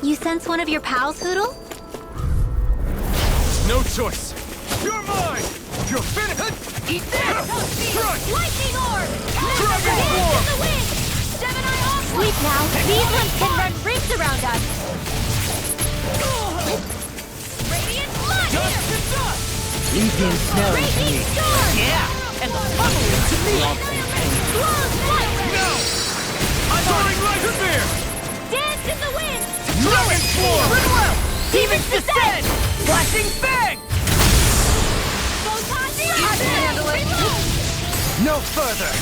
You sense one of your pals, Hoodle? No choice. You're mine! You're finished! Eat this! Lightning orb! Dragon form! the wind! Gemini off! Sleep now. These ones can run rings around us. Radiant light! Dust to dust! Legion snow to me. Raging storm! Yeah, and the following to me. Blows light! Now! Soaring light bear! Dance in the wind! Dragon form! Demons descend! Flashing fang! Photon I can handle it. No further.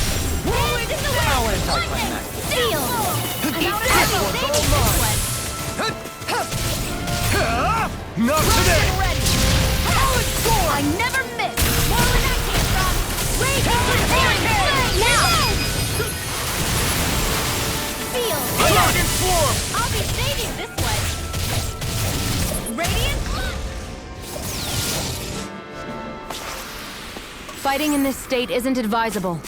Wind in the wind! I'll anti-climax. Steel! This one's all mine. Not today! Ready! I never miss! More where that came from! Raging now! Steel! Dragon form! I'll be saving this one! Radiant! Fighting in this state isn't advisable.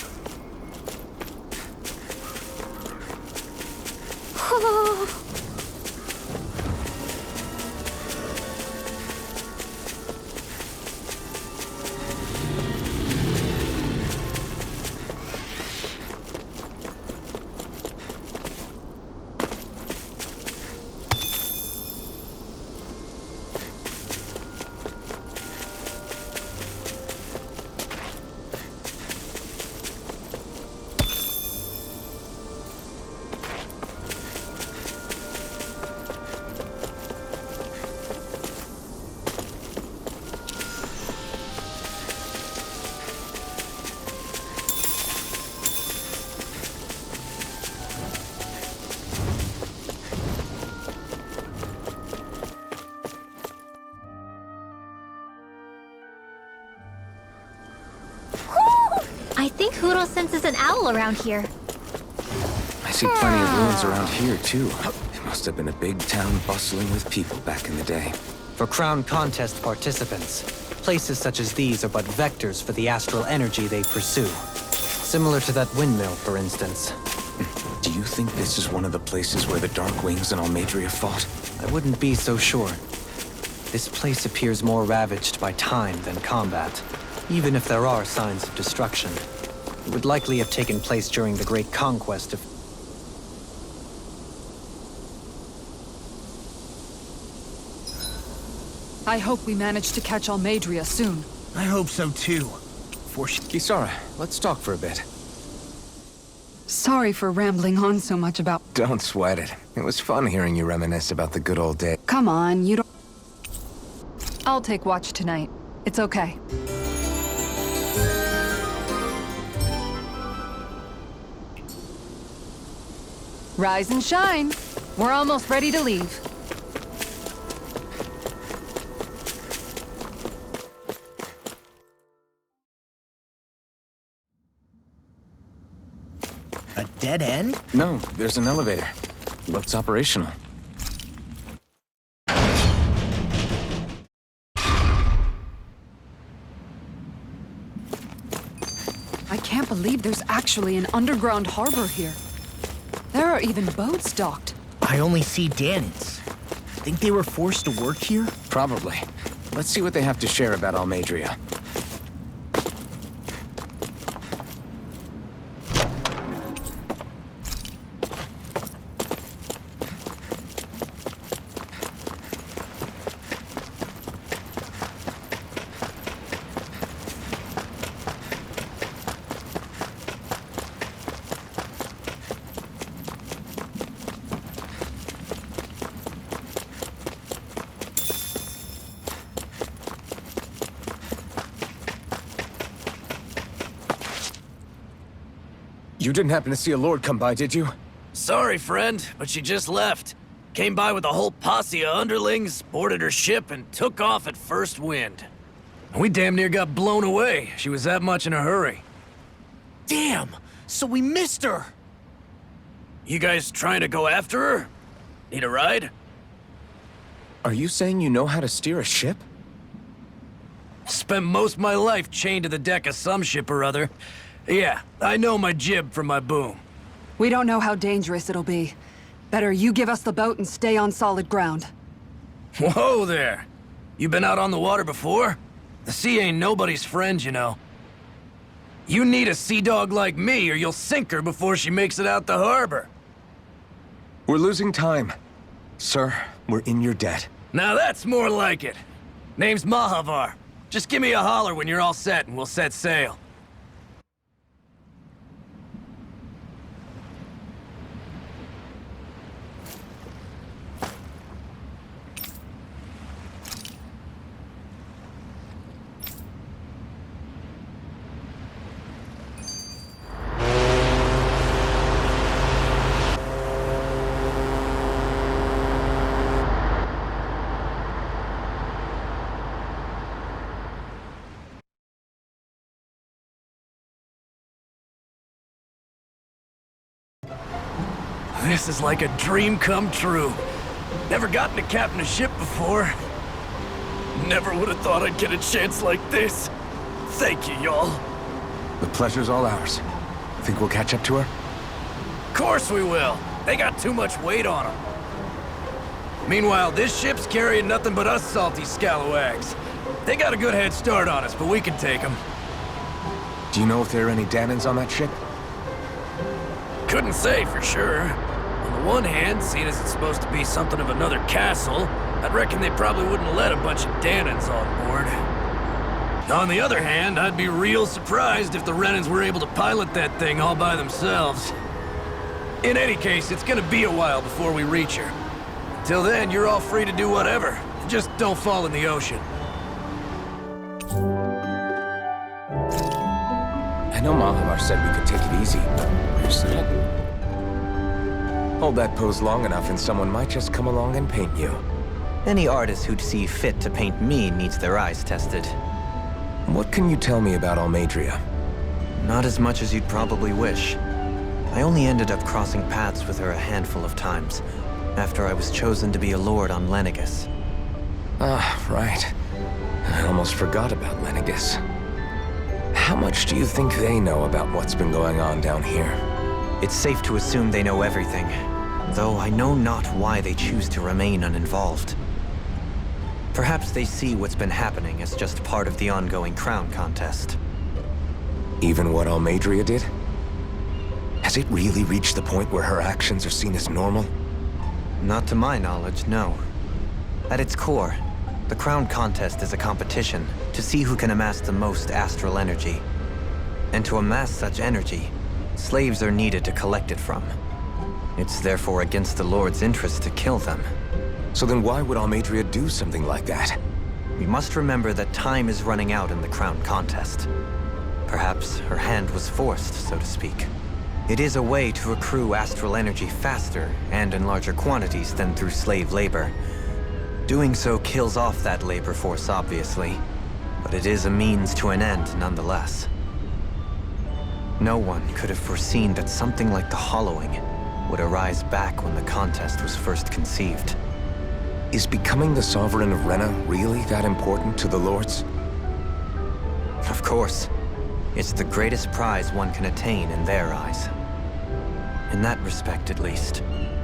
I think Hoodle senses an owl around here. I see plenty of ruins around here, too. It must have been a big town bustling with people back in the day. For Crown Contest participants, places such as these are but vectors for the astral energy they pursue. Similar to that windmill, for instance. Do you think this is one of the places where the Dark Wings and Almadria fought? I wouldn't be so sure. This place appears more ravaged by time than combat, even if there are signs of destruction. It would likely have taken place during the Great Conquest of... I hope we manage to catch Almadria soon. I hope so too. Kisara, let's talk for a bit. Sorry for rambling on so much about... Don't sweat it. It was fun hearing you reminisce about the good old days. Come on, you don't... I'll take watch tonight. It's okay. Rise and shine. We're almost ready to leave. A dead end? No, there's an elevator. Looks operational. I can't believe there's actually an underground harbor here. There are even boats docked. I only see Danans. Think they were forced to work here? Probably. Let's see what they have to share about Almadria. You didn't happen to see a lord come by, did you? Sorry, friend, but she just left. Came by with a whole posse of underlings, boarded her ship, and took off at first wind. We damn near got blown away. She was that much in a hurry. Damn! So we missed her! You guys trying to go after her? Need a ride? Are you saying you know how to steer a ship? Spent most of my life chained to the deck of some ship or other. Yeah, I know my jib from my boom. We don't know how dangerous it'll be. Better you give us the boat and stay on solid ground. Whoa there! You been out on the water before? The sea ain't nobody's friend, you know. You need a sea dog like me, or you'll sink her before she makes it out the harbor. We're losing time. Sir, we're in your debt. Now that's more like it. Name's Mahavar. Just give me a holler when you're all set and we'll set sail. This is like a dream come true. Never gotten to captain a ship before. Never would have thought I'd get a chance like this. Thank you, y'all. The pleasure's all ours. Think we'll catch up to her? Course we will. They got too much weight on them. Meanwhile, this ship's carrying nothing but us salty scalawags. They got a good head start on us, but we can take them. Do you know if there are any Danans on that ship? Couldn't say for sure. On the one hand, seeing as it's supposed to be something of another castle, I'd reckon they probably wouldn't let a bunch of Danans on board. On the other hand, I'd be real surprised if the Renans were able to pilot that thing all by themselves. In any case, it's gonna be a while before we reach her. Till then, you're all free to do whatever. Just don't fall in the ocean. I know Mahavar said we could take it easy, but where's that? Hold that pose long enough and someone might just come along and paint you. Any artist who'd see fit to paint me needs their eyes tested. What can you tell me about Almadria? Not as much as you'd probably wish. I only ended up crossing paths with her a handful of times, after I was chosen to be a lord on Lenegus. Ah, right. I almost forgot about Lenegus. How much do you think they know about what's been going on down here? It's safe to assume they know everything, though I know not why they choose to remain uninvolved. Perhaps they see what's been happening as just part of the ongoing crown contest. Even what Almadria did? Has it really reached the point where her actions are seen as normal? Not to my knowledge, no. At its core, the crown contest is a competition to see who can amass the most astral energy. And to amass such energy, slaves are needed to collect it from. It's therefore against the Lord's interest to kill them. So then why would Almadria do something like that? We must remember that time is running out in the crown contest. Perhaps her hand was forced, so to speak. It is a way to accrue astral energy faster and in larger quantities than through slave labor. Doing so kills off that labor force, obviously, but it is a means to an end nonetheless. No one could have foreseen that something like the Hollowing would arise back when the contest was first conceived. Is becoming the Sovereign of Rena really that important to the Lords? Of course. It's the greatest prize one can attain in their eyes. In that respect, at least,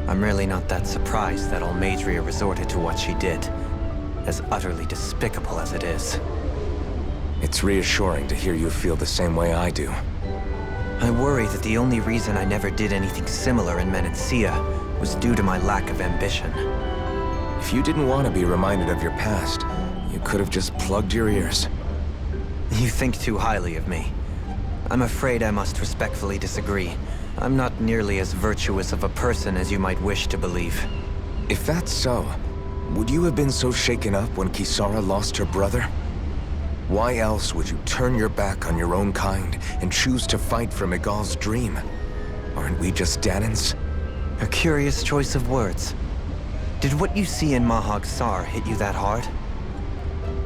I'm really not that surprised that Almadria resorted to what she did, as utterly despicable as it is. It's reassuring to hear you feel the same way I do. I worry that the only reason I never did anything similar in Menancia was due to my lack of ambition. If you didn't want to be reminded of your past, you could have just plugged your ears. You think too highly of me. I'm afraid I must respectfully disagree. I'm not nearly as virtuous of a person as you might wish to believe. If that's so, would you have been so shaken up when Kisara lost her brother? Why else would you turn your back on your own kind and choose to fight for Miguel's dream? Aren't we just Danans? A curious choice of words. Did what you see in Mahag Sar hit you that hard?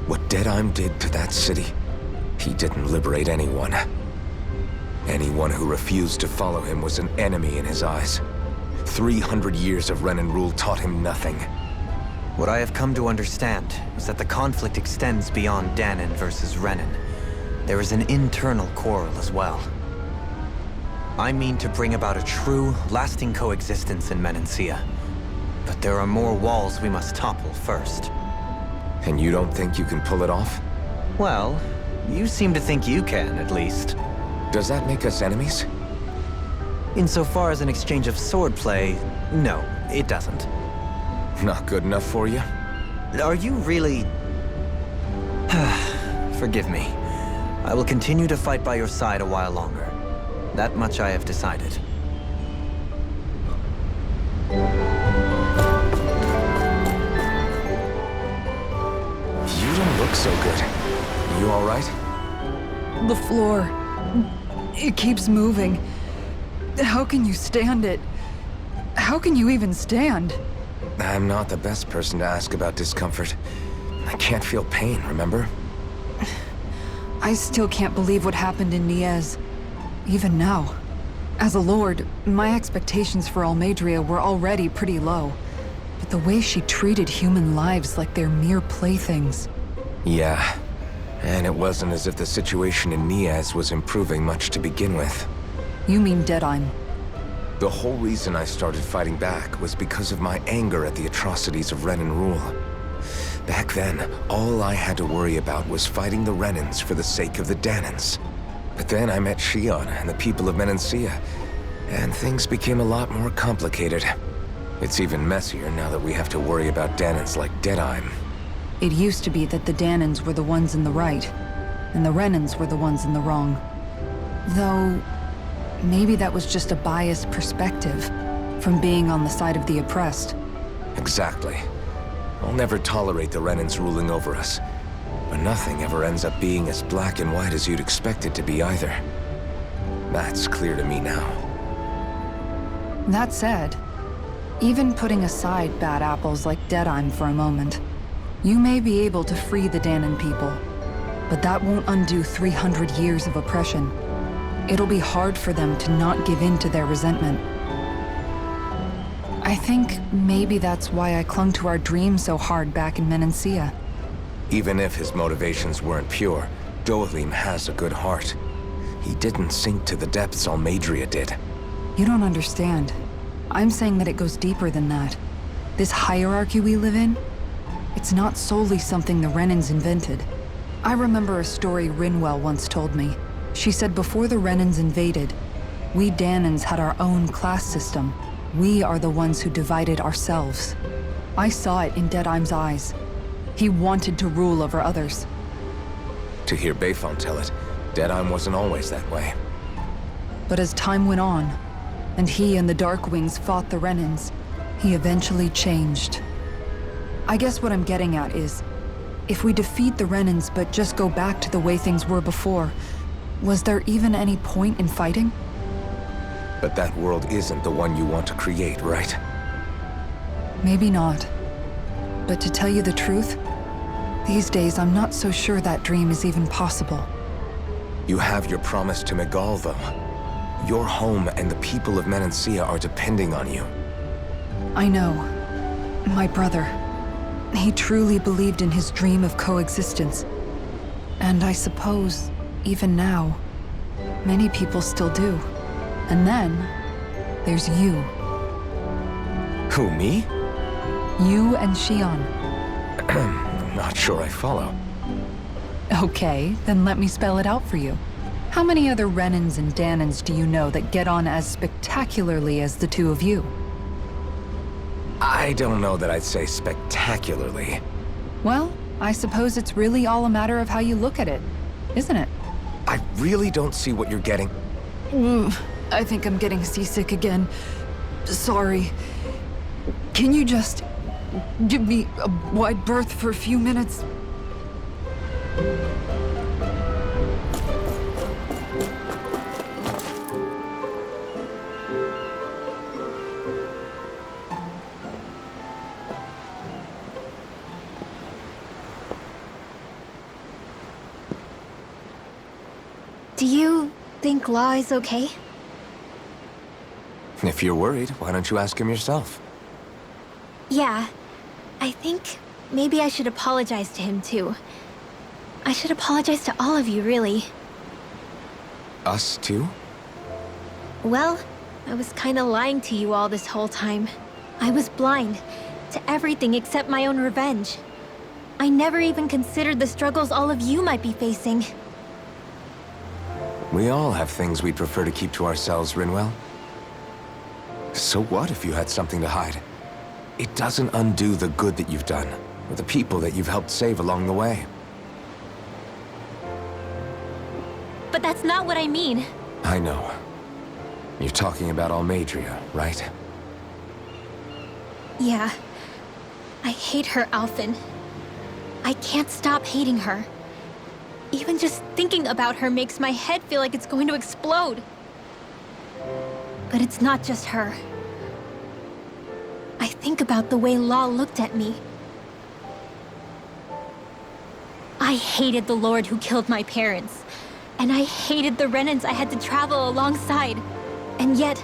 What Deadheim did to that city, he didn't liberate anyone. Anyone who refused to follow him was an enemy in his eyes. 300 years of Renan rule taught him nothing. What I have come to understand is that the conflict extends beyond Danan versus Renan. There is an internal quarrel as well. I mean to bring about a true, lasting coexistence in Menancia. But there are more walls we must topple first. And you don't think you can pull it off? Well, you seem to think you can, at least. Does that make us enemies? Insofar as an exchange of swordplay, no, it doesn't. Not good enough for you? Are you really... Forgive me. I will continue to fight by your side a while longer. That much I have decided. You don't look so good. You all right? The floor. It keeps moving. How can you stand it? How can you even stand? I'm not the best person to ask about discomfort. I can't feel pain, remember? I still can't believe what happened in Niez. Even now. As a lord, my expectations for Almeidrea were already pretty low. But the way she treated human lives like they're mere playthings. Yeah. And it wasn't as if the situation in Niez was improving much to begin with. You mean Deadheim? The whole reason I started fighting back was because of my anger at the atrocities of Renan rule. Back then, all I had to worry about was fighting the Renans for the sake of the Danans. But then I met Shion and the people of Menancia, and things became a lot more complicated. It's even messier now that we have to worry about Danans like Deadheim. It used to be that the Danans were the ones in the right, and the Renans were the ones in the wrong. Though, maybe that was just a biased perspective from being on the side of the oppressed. Exactly. I'll never tolerate the Renans ruling over us. But nothing ever ends up being as black and white as you'd expect it to be either. That's clear to me now. That said, even putting aside bad apples like Deadheim for a moment, you may be able to free the Danan people, but that won't undo 300 years of oppression. It'll be hard for them to not give in to their resentment. I think maybe that's why I clung to our dream so hard back in Menancia. Even if his motivations weren't pure, Dohalim has a good heart. He didn't sink to the depths Almeidrea did. You don't understand. I'm saying that it goes deeper than that. This hierarchy we live in, it's not solely something the Renans invented. I remember a story Rinwell once told me. She said before the Renans invaded, we Danans had our own class system. We are the ones who divided ourselves. I saw it in Deadheim's eyes. He wanted to rule over others. To hear Bayfon tell it, Deadheim wasn't always that way. But as time went on, and he and the Darkwings fought the Renans, he eventually changed. I guess what I'm getting at is, if we defeat the Renans but just go back to the way things were before, was there even any point in fighting? But that world isn't the one you want to create, right? Maybe not. But to tell you the truth, these days I'm not so sure that dream is even possible. You have your promise to Megal, though. Your home and the people of Menancia are depending on you. I know. My brother. He truly believed in his dream of coexistence. And I suppose, even now, many people still do. And then, there's you. Who, me? You and Shion. I'm not sure I follow. Okay, then let me spell it out for you. How many other Renans and Danans do you know that get on as spectacularly as the two of you? I don't know that I'd say spectacularly. Well, I suppose it's really all a matter of how you look at it, isn't it? I really don't see what you're getting. I think I'm getting seasick again. Sorry. Can you just give me a wide berth for a few minutes? Do you think Law is okay? If you're worried, why don't you ask him yourself? Yeah. I think maybe I should apologize to him too. I should apologize to all of you, really. Us too? Well, I was kinda lying to you all this whole time. I was blind to everything except my own revenge. I never even considered the struggles all of you might be facing. We all have things we'd prefer to keep to ourselves, Rinwell. So what if you had something to hide? It doesn't undo the good that you've done, or the people that you've helped save along the way. But that's not what I mean. I know. You're talking about Almadria, right? Yeah. I hate her, Alphen. I can't stop hating her. Even just thinking about her makes my head feel like it's going to explode. But it's not just her. I think about the way Law looked at me. I hated the Lord who killed my parents. And I hated the Renans I had to travel alongside. And yet,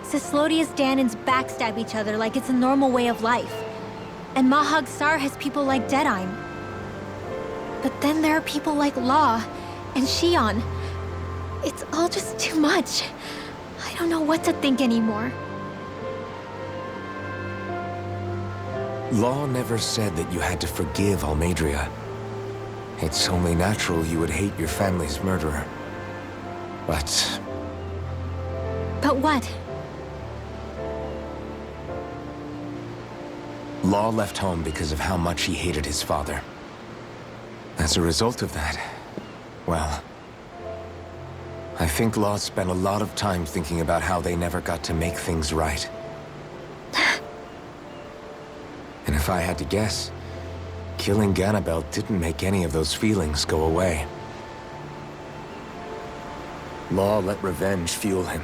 Cislodia's Danans backstab each other like it's a normal way of life. And Mahag Sar has people like Deadeye. But then there are people like Law and Shion. It's all just too much. I don't know what to think anymore. Law never said that you had to forgive Almadria. It's only natural you would hate your family's murderer. But what? Law left home because of how much he hated his father. As a result of that, well, I think Law spent a lot of time thinking about how they never got to make things right. And if I had to guess, killing Ganabel didn't make any of those feelings go away. Law let revenge fuel him,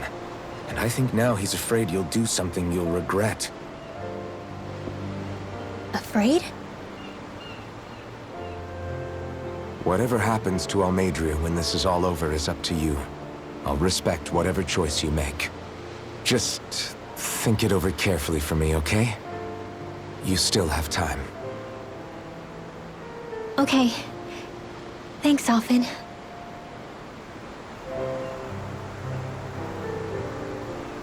and I think now he's afraid you'll do something you'll regret. Afraid? Whatever happens to Almadria when this is all over is up to you. I'll respect whatever choice you make. Just think it over carefully for me, okay? You still have time. Okay. Thanks, Alphen.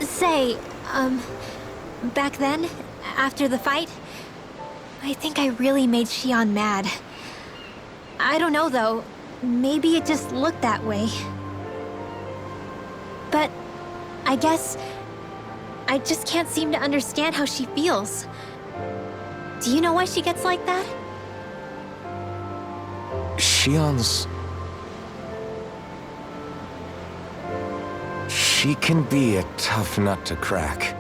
Say, back then, after the fight, I think I really made Shion mad. I don't know, though. Maybe it just looked that way. But I guess I just can't seem to understand how she feels. Do you know why she gets like that? Shion's... She can be a tough nut to crack.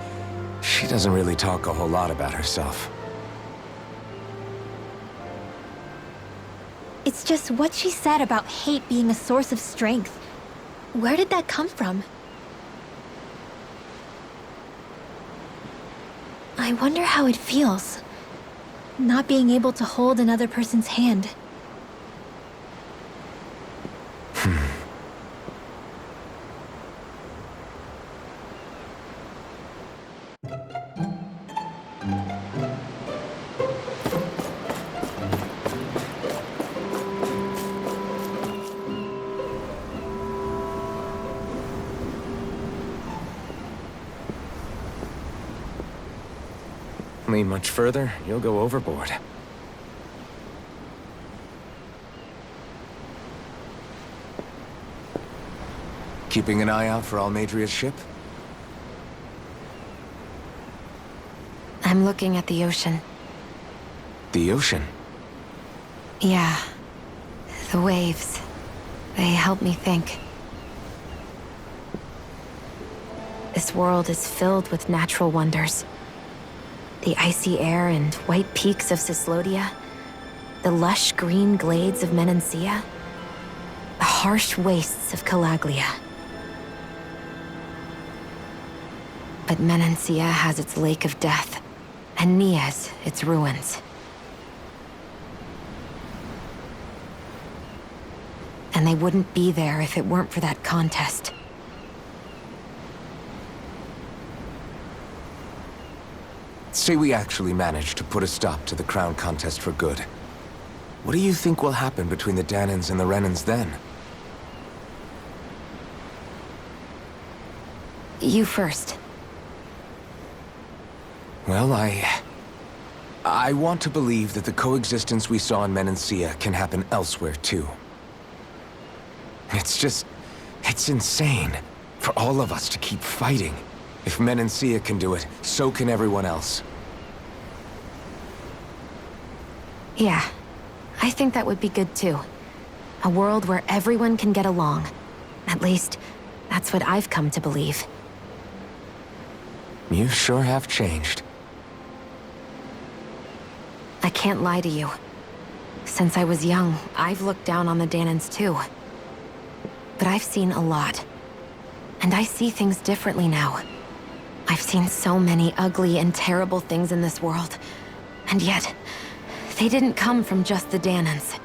She doesn't really talk a whole lot about herself. It's just what she said about hate being a source of strength. Where did that come from? I wonder how it feels, not being able to hold another person's hand. Lean much further, you'll go overboard. Keeping an eye out for Almadria's ship? I'm looking at the ocean. The ocean? Yeah. The waves. They help me think. This world is filled with natural wonders. The icy air and white peaks of Cyslodia, the lush green glades of Menancia, the harsh wastes of Calaglia. But Menancia has its Lake of Death, and Nias its ruins. And they wouldn't be there if it weren't for that contest. Say we actually manage to put a stop to the crown contest for good. What do you think will happen between the Danans and the Renans then? You first. Well, I want to believe that the coexistence we saw in Menancia can happen elsewhere, too. It's insane for all of us to keep fighting. If Menancia can do it, so can everyone else. Yeah, I think that would be good too. A world where everyone can get along. At least, that's what I've come to believe. You sure have changed. I can't lie to you. Since I was young, I've looked down on the Danans too. But I've seen a lot. And I see things differently now. I've seen so many ugly and terrible things in this world. And yet, they didn't come from just the Danans.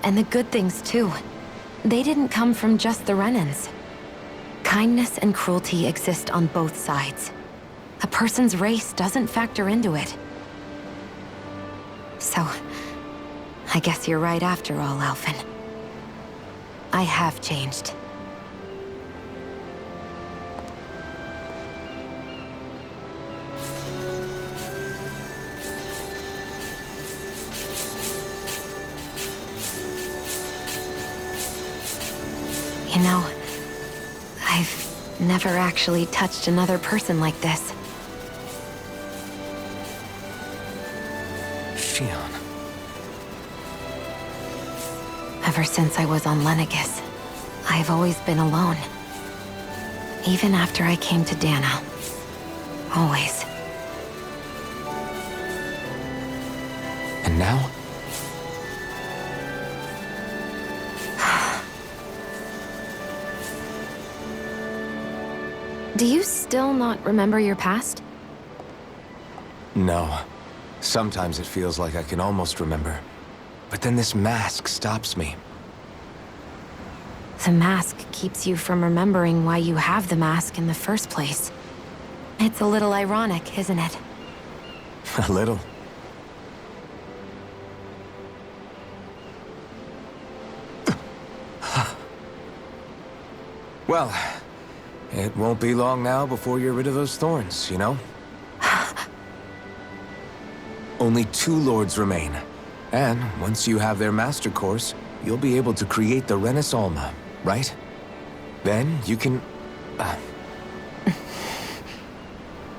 And the good things too. They didn't come from just the Renans. Kindness and cruelty exist on both sides. A person's race doesn't factor into it. So, I guess you're right after all, Alphen. I have changed. You know, I've never actually touched another person like this. Shion. Ever since I was on Lenegis, I've always been alone. Even after I came to Dana. Always. And now? Do you still not remember your past? No. Sometimes it feels like I can almost remember. But then this mask stops me. The mask keeps you from remembering why you have the mask in the first place. It's a little ironic, isn't it? A little. Well, it won't be long now before you're rid of those thorns, you know? Only 2 lords remain. And once you have their master course, you'll be able to create the Renis Alma, right? Then you can...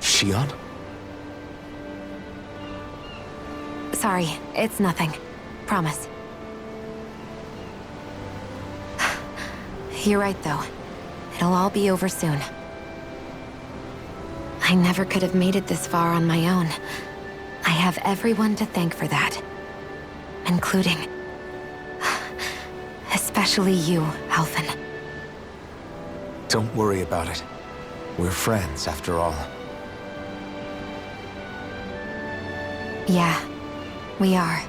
Shion? Sorry, it's nothing. Promise. You're right, though. It'll all be over soon. I never could have made it this far on my own. I have everyone to thank for that. Including... especially you, Alphen. Don't worry about it. We're friends, after all. Yeah, we are.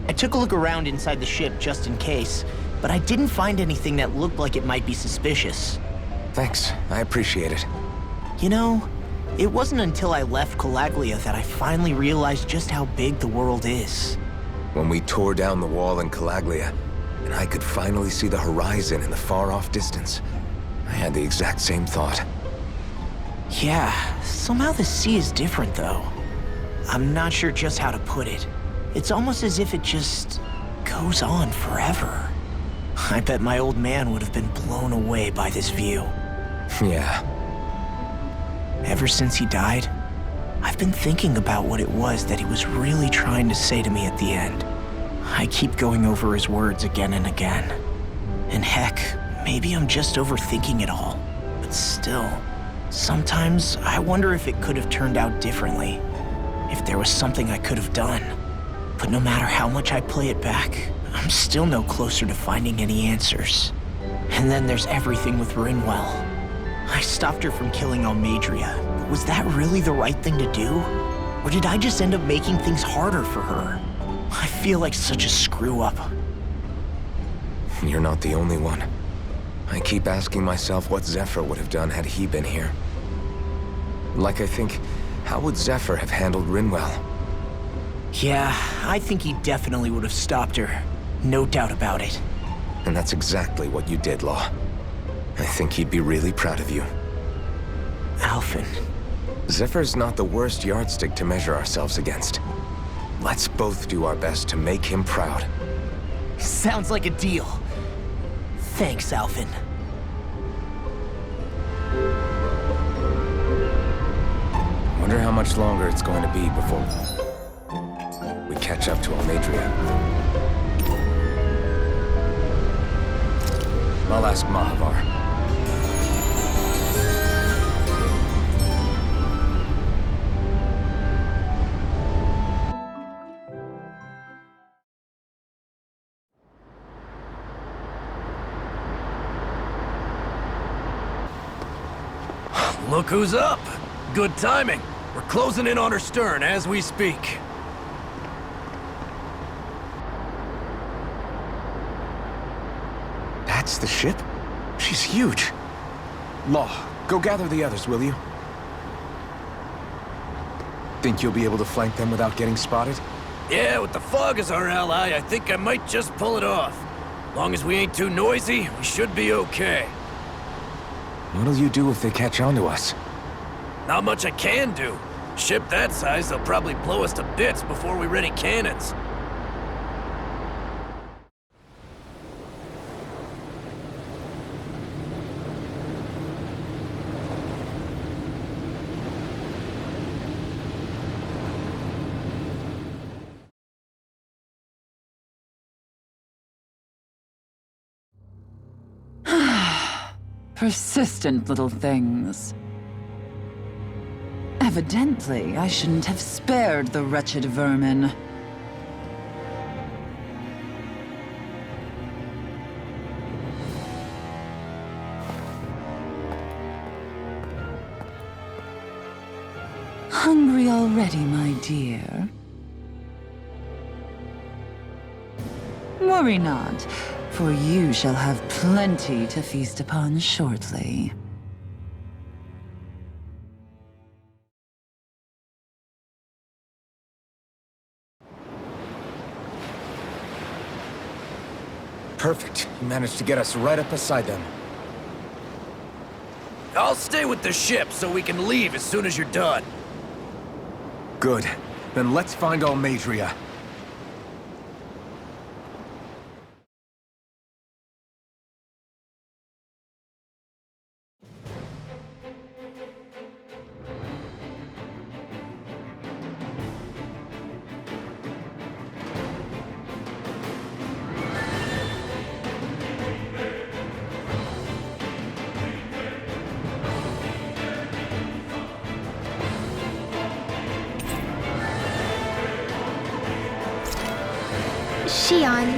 I took a look around inside the ship just in case, but I didn't find anything that looked like it might be suspicious. Thanks, I appreciate it. You know, it wasn't until I left Calaglia that I finally realized just how big the world is. When we tore down the wall in Calaglia, and I could finally see the horizon in the far-off distance, I had the exact same thought. Yeah, somehow the sea is different though. I'm not sure just how to put it. It's almost as if it just goes on forever. I bet my old man would have been blown away by this view. Yeah. Ever since he died, I've been thinking about what it was that he was really trying to say to me at the end. I keep going over his words again and again. And heck, maybe I'm just overthinking it all. But still, sometimes I wonder if it could have turned out differently. If there was something I could have done. But no matter how much I play it back, I'm still no closer to finding any answers. And then there's everything with Rinwell. I stopped her from killing Almadria. Was that really the right thing to do? Or did I just end up making things harder for her? I feel like such a screw-up. You're not the only one. I keep asking myself what Zephyr would have done had he been here. Like I think, how would Zephyr have handled Rinwell? Yeah, I think he definitely would have stopped her. No doubt about it. And that's exactly what you did, Law. I think he'd be really proud of you. Alphen. Zephyr's not the worst yardstick to measure ourselves against. Let's both do our best to make him proud. Sounds like a deal. Thanks, Alphen. Wonder how much longer it's going to be before we catch up to Almadria. I'll ask Mahavar. Look who's up! Good timing. We're closing in on her stern as we speak. That's the ship? She's huge. Law, go gather the others, will you? Think you'll be able to flank them without getting spotted? Yeah, with the fog as our ally, I think I might just pull it off. Long as we ain't too noisy, we should be okay. What'll you do if they catch on to us? Not much I can do. Ship that size, they'll probably blow us to bits before we ready cannons. Persistent little things. Evidently, I shouldn't have spared the wretched vermin. Hungry already, my dear? Worry not, for you shall have plenty to feast upon shortly. Perfect. You managed to get us right up beside them. I'll stay with the ship so we can leave as soon as you're done. Good. Then let's find Almadria. Shion,